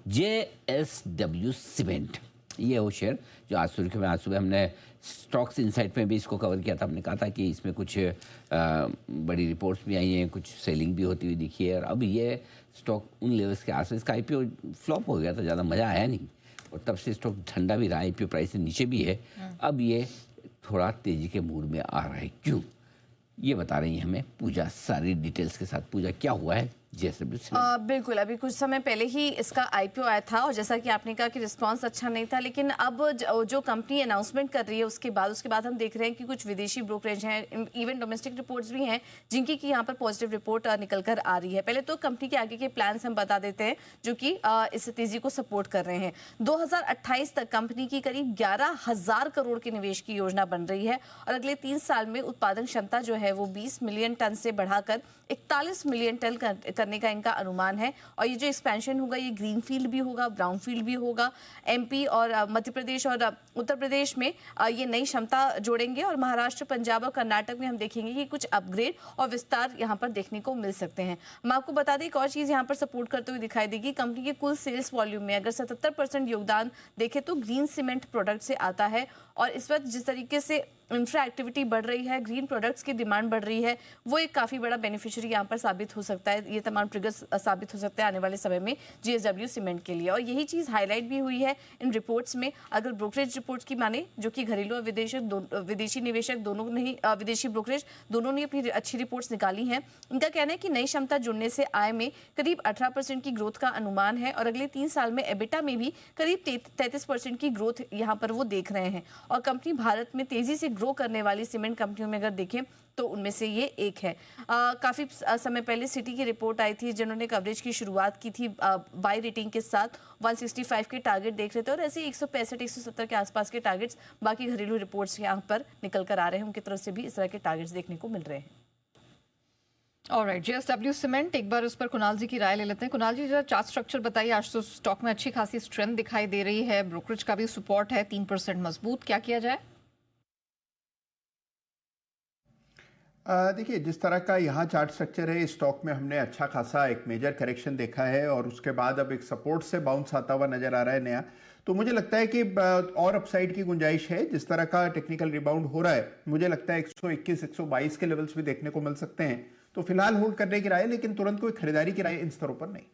JSW cement, ये वो share जो आज सुबह हमने स्टॉक्स इनसाइट में भी इसको कवर किया था। हमने कहा था कि इसमें कुछ बड़ी रिपोर्ट्स भी आई हैं, कुछ सेलिंग भी होती हुई दिखी है, और अब ये स्टॉक उन लेवल्स के आसपास, इसका आईपीओ फ्लॉप हो गया था, ज़्यादा मज़ा आया नहीं, और तब से स्टॉक ठंडा भी रहा, आईपीओ प्राइस से नीचे भी है। अब ये थोड़ा तेज़ी के मूड में आ रहा है, क्यों, ये बता रही हैं हमें पूजा, सारी डिटेल्स के साथ। पूजा, क्या हुआ है JSW? बिल्कुल, अभी कुछ समय पहले ही इसका आईपीओ आया था, और जैसा कि आपने कहा कि रिस्पांस अच्छा नहीं था, लेकिन अब जो कंपनी अनाउंसमेंट कर रही है उसके बाद हम देख रहे हैं कि कुछ विदेशी ब्रोकरेज हैं, इवन डोमेस्टिक रिपोर्ट्स भी हैं जिनकी कि यहाँ पर पॉजिटिव रिपोर्ट निकल कर आ रही है। पहले तो कंपनी के आगे के प्लान्स हम बता देते हैं जो कि इस तेजी को सपोर्ट कर रहे हैं। 2028 तक कंपनी की करीब 11,000 करोड़ के निवेश की योजना बन रही है, और अगले 3 साल में उत्पादन क्षमता जो है वो 20 मिलियन टन से बढ़ाकर 41 मिलियन टन करने का इनका अनुमान है। और ये जो एक्सपेंशन होगा ये ग्रीनफील्ड भी होगा, ब्राउनफील्ड भी होगा। एमपी और मध्य प्रदेश और उत्तर प्रदेश में ये नई क्षमता जोड़ेंगे, और महाराष्ट्र, पंजाब और कर्नाटक में हम देखेंगे कि कुछ अपग्रेड और विस्तार यहाँ पर देखने को मिल सकते हैं। हम आपको बता दें एक और चीज़ यहाँ पर सपोर्ट करते हुए दिखाई देगी, कंपनी के कुल सेल्स वॉल्यूम में अगर 77% योगदान देखें तो ग्रीन सीमेंट प्रोडक्ट से आता है। और इस वक्त जिस तरीके से इंफ्रा एक्टिविटी बढ़ रही है, ग्रीन प्रोडक्ट्स की डिमांड बढ़ रही है, वो एक काफ़ी बड़ा बेनिफिशियरी यहाँ पर साबित हो सकता है। ये तमाम ट्रिगर्स साबित हो सकते हैं आने वाले समय में JSW सीमेंट के लिए, और यही चीज़ हाईलाइट भी हुई है इन रिपोर्ट्स में। अगर ब्रोकरेज रिपोर्ट्स की माने, जो कि घरेलू और विदेशी निवेशक दोनों ने ही, विदेशी ब्रोकरेज दोनों ने अपनी अच्छी रिपोर्ट्स निकाली हैं। इनका कहना है कि नई क्षमता जुड़ने से आय में करीब 18% की ग्रोथ का अनुमान है, और अगले 3 साल में एबिटा में भी करीब 33% की ग्रोथ यहाँ पर वो देख रहे हैं। और कंपनी भारत में तेजी से ग्रो करने वाली सीमेंट कंपनियों में अगर देखें तो उनमें से ये एक है। काफ़ी समय पहले सिटी की रिपोर्ट आई थी जिन्होंने कवरेज की शुरुआत की थी बाय रेटिंग के साथ, 165 के टारगेट देख रहे थे, और ऐसे 165-170 के आसपास के टारगेट्स बाकी घरेलू रिपोर्ट्स यहाँ पर निकल कर आ रहे हैं, उनकी तरफ से भी इस तरह के टारगेट्स देखने को मिल रहे हैं। ऑलराइट, JSW सीमेंट, एक बार उस पर कुणाल जी की राय ले लेते हैं। कुणाल जी, जरा चार्ट स्ट्रक्चर बताइए। आज तो स्टॉक में अच्छी खासी स्ट्रेंथ दिखाई दे रही है, ब्रोकरेज का भी सपोर्ट है 3% मजबूत, क्या किया जाए? देखिए, जिस तरह का यहाँ चार्ट स्ट्रक्चर है, इस स्टॉक में हमने अच्छा खासा एक मेजर करेक्शन देखा है, और उसके बाद अब एक सपोर्ट से बाउंस आता हुआ नजर आ रहा है नया। तो मुझे लगता है कि और अपसाइड की गुंजाइश है। जिस तरह का टेक्निकल रिबाउंड हो रहा है, मुझे लगता है 121-122 के लेवल्स भी देखने को मिल सकते हैं। तो फिलहाल होल्ड करने की राय है, लेकिन तुरंत कोई खरीदारी की राय इन स्तरों पर नहीं।